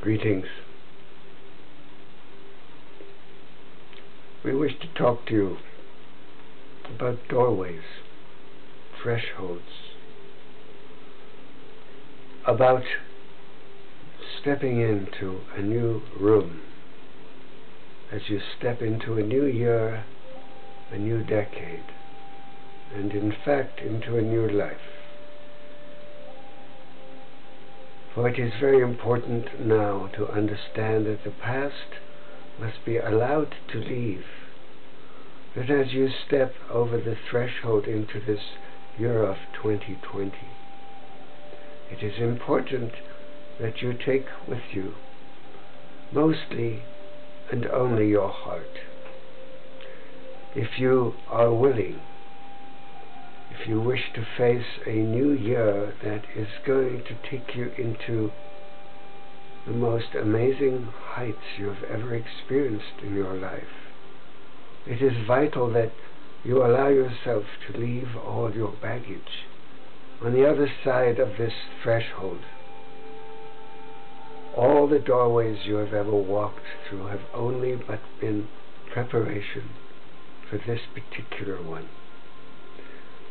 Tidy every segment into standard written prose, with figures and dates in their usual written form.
Greetings. We wish to talk to you about doorways, thresholds, about stepping into a new room as you step into a new year, a new decade, and in fact into a new life. For it is very important now to understand that the past must be allowed to leave. That as you step over the threshold into this year of 2020, it is important that you take with you mostly and only your heart. If you are willing, if you wish to face a new year that is going to take you into the most amazing heights you have ever experienced in your life, it is vital that you allow yourself to leave all your baggage on the other side of this threshold. All the doorways you have ever walked through have only but been preparation for this particular one.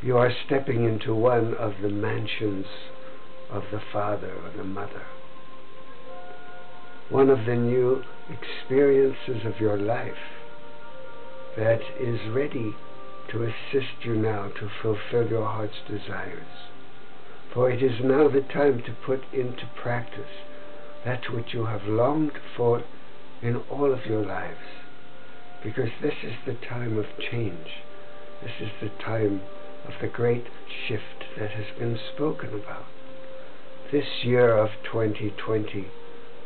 You are stepping into one of the mansions of the Father or the Mother, one of the new experiences of your life that is ready to assist you now to fulfill your heart's desires. For it is now the time to put into practice that which you have longed for in all of your lives, because this is the time of change. This is the time of the great shift that has been spoken about. This year of 2020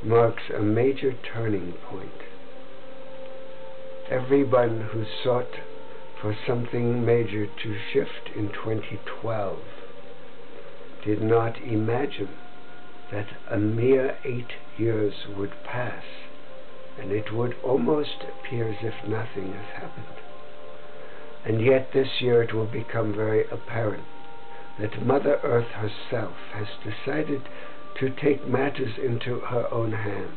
marks a major turning point. Everyone who sought for something major to shift in 2012 did not imagine that a mere 8 years would pass and it would almost appear as if nothing has happened. And yet this year it will become very apparent that Mother Earth herself has decided to take matters into her own hands,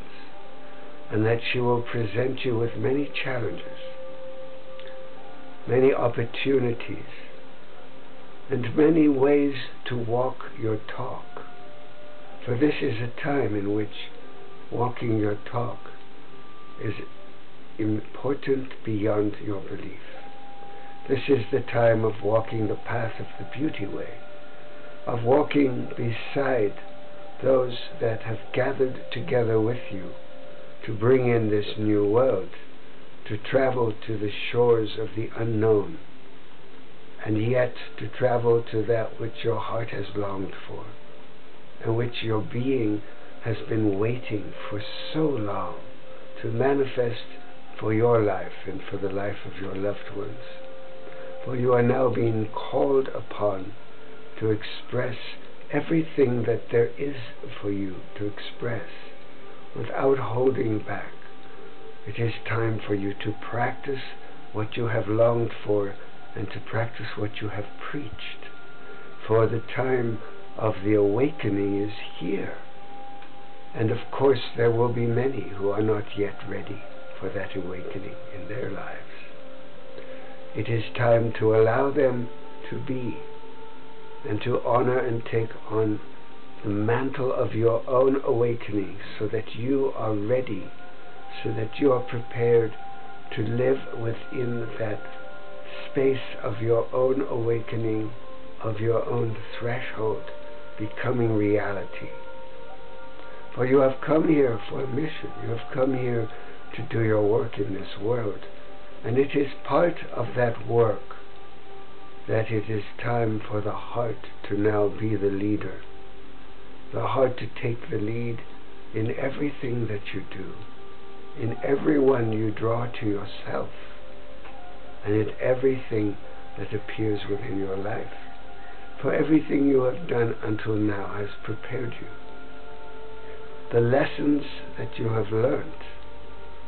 and that she will present you with many challenges, many opportunities, and many ways to walk your talk. For this is a time in which walking your talk is important beyond your belief. This is the time of walking the path of the beauty way, of walking beside those that have gathered together with you to bring in this new world, to travel to the shores of the unknown, and yet to travel to that which your heart has longed for, and which your being has been waiting for so long to manifest for your life and for the life of your loved ones. For you are now being called upon to express everything that there is for you to express without holding back. It is time for you to practice what you have longed for and to practice what you have preached. For the time of the awakening is here. And of course there will be many who are not yet ready for that awakening in their lives. It is time to allow them to be, and to honor and take on the mantle of your own awakening, so that you are ready, so that you are prepared to live within that space of your own awakening, of your own threshold, becoming reality. For you have come here for a mission. You have come here to do your work in this world. And it is part of that work that it is time for the heart to now be the leader. The heart to take the lead in everything that you do, in everyone you draw to yourself, and in everything that appears within your life. For everything you have done until now has prepared you. The lessons that you have learned,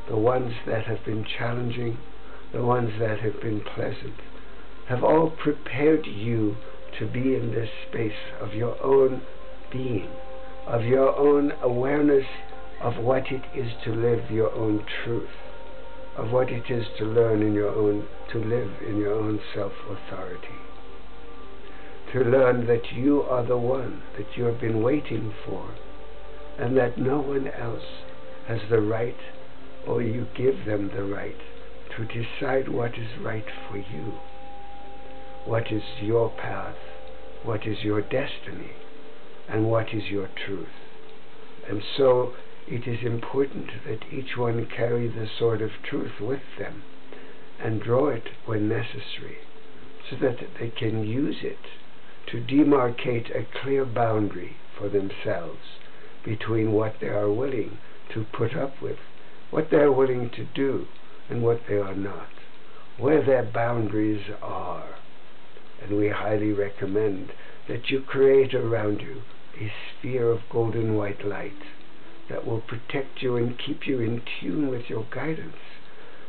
the ones that have been challenging, the ones that have been pleasant, have all prepared you to be in this space of your own being, of your own awareness of what it is to live your own truth, of what it is to learn to live in your own self-authority. To learn that you are the one that you have been waiting for, and that no one else has the right, or you give them the right, to decide what is right for you, what is your path, what is your destiny, and what is your truth. And so it is important that each one carry the sword of truth with them and draw it when necessary, so that they can use it to demarcate a clear boundary for themselves between what they are willing to put up with, what they are willing to do, and what they are not, where their boundaries are. And we highly recommend that you create around you a sphere of golden white light that will protect you and keep you in tune with your guidance,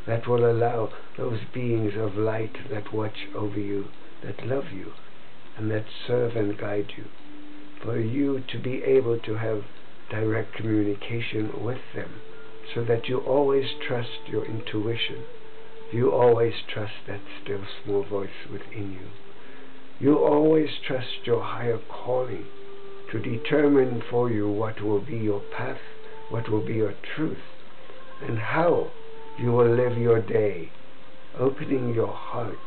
that will allow those beings of light that watch over you, that love you, and that serve and guide you, for you to be able to have direct communication with them, so that you always trust your intuition, you always trust that still small voice within you, you always trust your higher calling to determine for you what will be your path, what will be your truth, and how you will live your day, opening your heart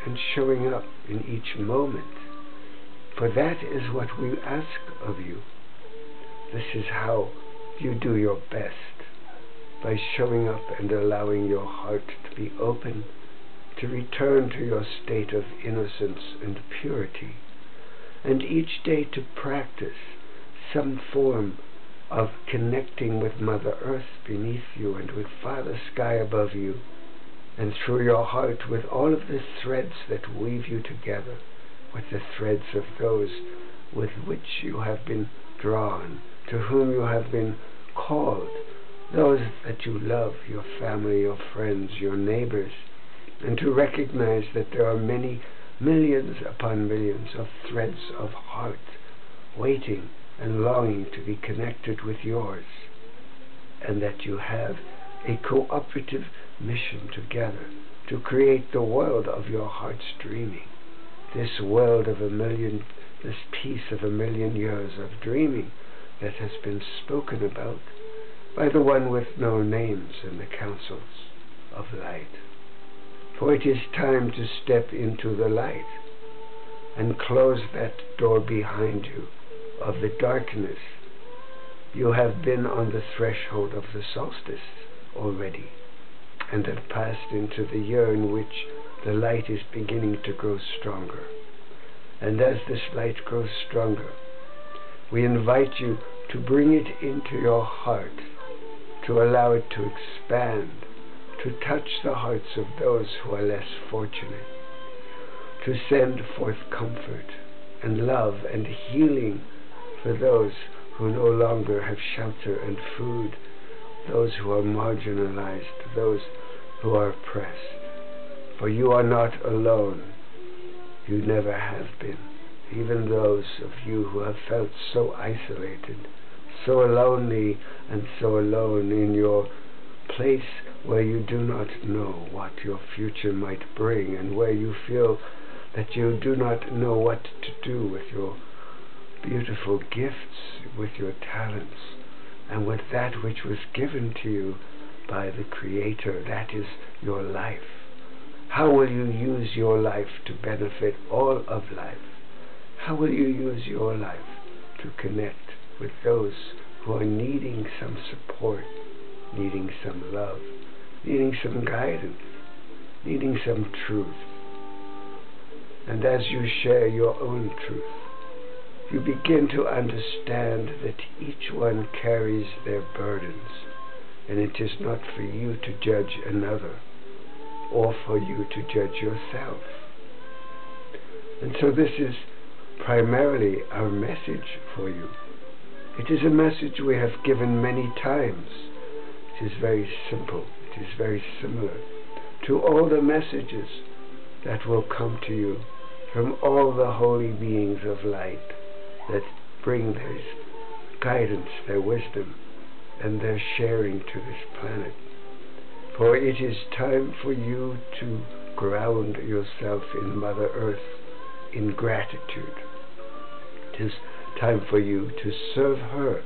and showing up in each moment. For that is what we ask of you. This is how you do your best, by showing up and allowing your heart to be open, to return to your state of innocence and purity, and each day to practice some form of connecting with Mother Earth beneath you and with Father Sky above you, and through your heart with all of the threads that weave you together, with the threads of those with which you have been drawn, to whom you have been called, those that you love, your family, your friends, your neighbors, and to recognize that there are many millions upon millions of threads of heart waiting and longing to be connected with yours, and that you have a cooperative mission together to create the world of your heart's dreaming, this world of this piece of 1,000,000 years of dreaming that has been spoken about by the one with no names in the councils of light. For it is time to step into the light and close that door behind you of the darkness. You have been on the threshold of the solstice already, and have passed into the year in which the light is beginning to grow stronger. And as this light grows stronger, we invite you to bring it into your heart, to allow it to expand, to touch the hearts of those who are less fortunate, to send forth comfort and love and healing for those who no longer have shelter and food, those who are marginalized, those who are oppressed. For you are not alone. You never have been. Even those of you who have felt so isolated, so lonely and so alone in your place where you do not know what your future might bring, and where you feel that you do not know what to do with your beautiful gifts, with your talents, and with that which was given to you by the Creator, that is your life. How will you use your life to benefit all of life? How will you use your life to connect with those who are needing some support, needing some love, needing some guidance, needing some truth? And as you share your own truth, you begin to understand that each one carries their burdens, and it is not for you to judge another, or for you to judge yourself. And so this is primarily our message for you. It is a message we have given many times. It is very simple. It is very similar to all the messages that will come to you from all the holy beings of light that bring their guidance, their wisdom, and their sharing to this planet. For it is time for you to ground yourself in Mother Earth in gratitude. It is time for you to serve her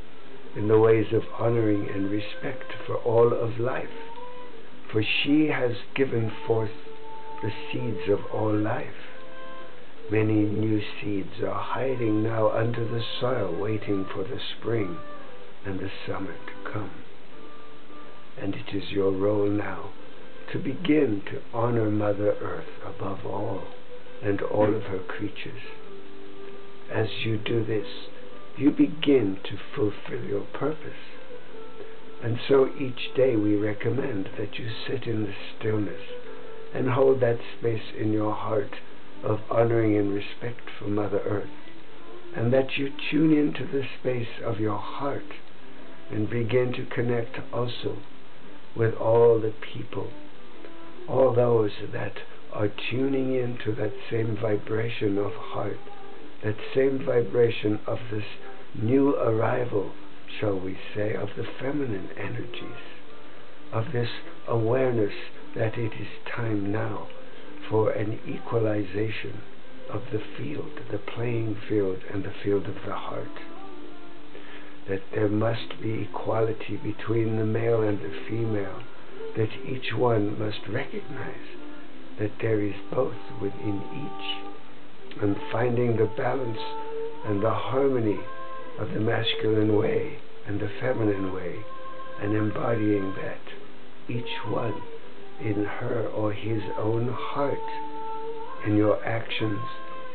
in the ways of honoring and respect for all of life. For she has given forth the seeds of all life. Many new seeds are hiding now under the soil, waiting for the spring and the summer to come. And it is your role now to begin to honor Mother Earth above all and all of her creatures. As you do this, you begin to fulfill your purpose. And so each day we recommend that you sit in the stillness and hold that space in your heart of honoring and respect for Mother Earth, and that you tune into the space of your heart and begin to connect also with all the people, all those that are tuning into that same vibration of heart, that same vibration of this new arrival, shall we say, of the feminine energies, of this awareness that it is time now for an equalization of the field, the playing field and the field of the heart. That there must be equality between the male and the female, that each one must recognize that there is both within each, and finding the balance and the harmony of the masculine way and the feminine way, and embodying that, each one in her or his own heart, in your actions,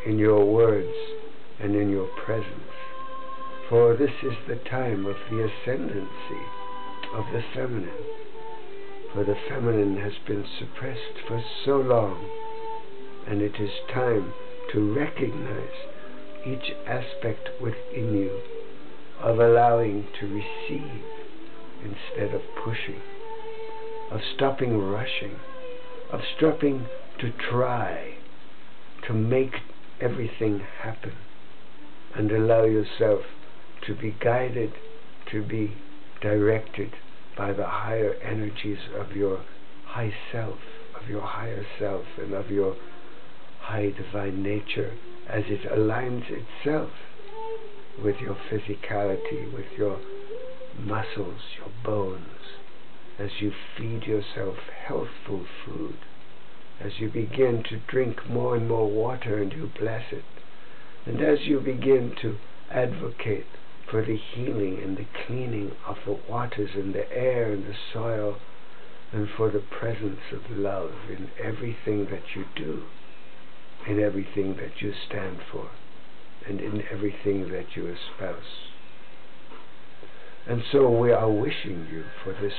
in your words, and in your presence. For this is the time of the ascendency of the feminine. For the feminine has been suppressed for so long, and it is time to recognize each aspect within you of allowing to receive instead of pushing, of stopping rushing, of stopping to try to make everything happen, and allow yourself to be guided, to be directed by the higher energies of your high self, of your higher self, and of your high divine nature as it aligns itself with your physicality, with your muscles, your bones, as you feed yourself healthful food, as you begin to drink more and more water and you bless it, and as you begin to advocate for the healing and the cleaning of the waters and the air and the soil, and for the presence of love in everything that you do, in everything that you stand for, and in everything that you espouse. And so we are wishing you for this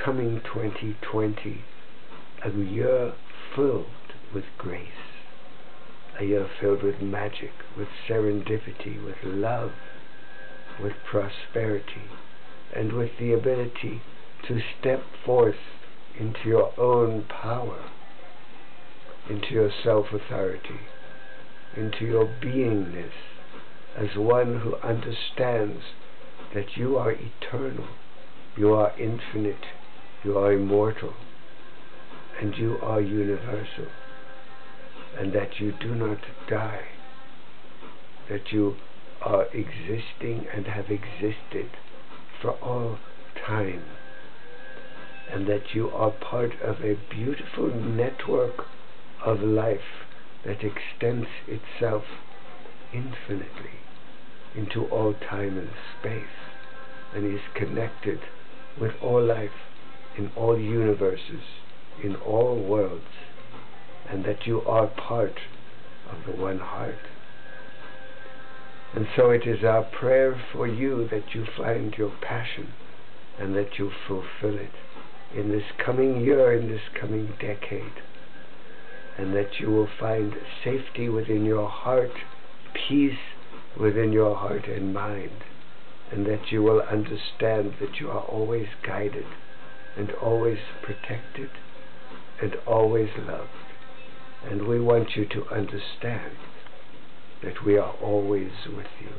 coming 2020, a year filled with grace, a year filled with magic, with serendipity, with love, with prosperity, and with the ability to step forth into your own power, into your self-authority, into your beingness as one who understands that you are eternal, you are infinite, you are immortal, and you are universal, and that you do not die, that you are existing and have existed for all time, and that you are part of a beautiful network of life that extends itself infinitely into all time and space, and is connected with all life in all universes, in all worlds, and that you are part of the one heart. And so it is our prayer for you that you find your passion and that you fulfill it in this coming year, in this coming decade, and that you will find safety within your heart, peace within your heart and mind, and that you will understand that you are always guided and always protected and always loved. And we want you to understand that we are always with you.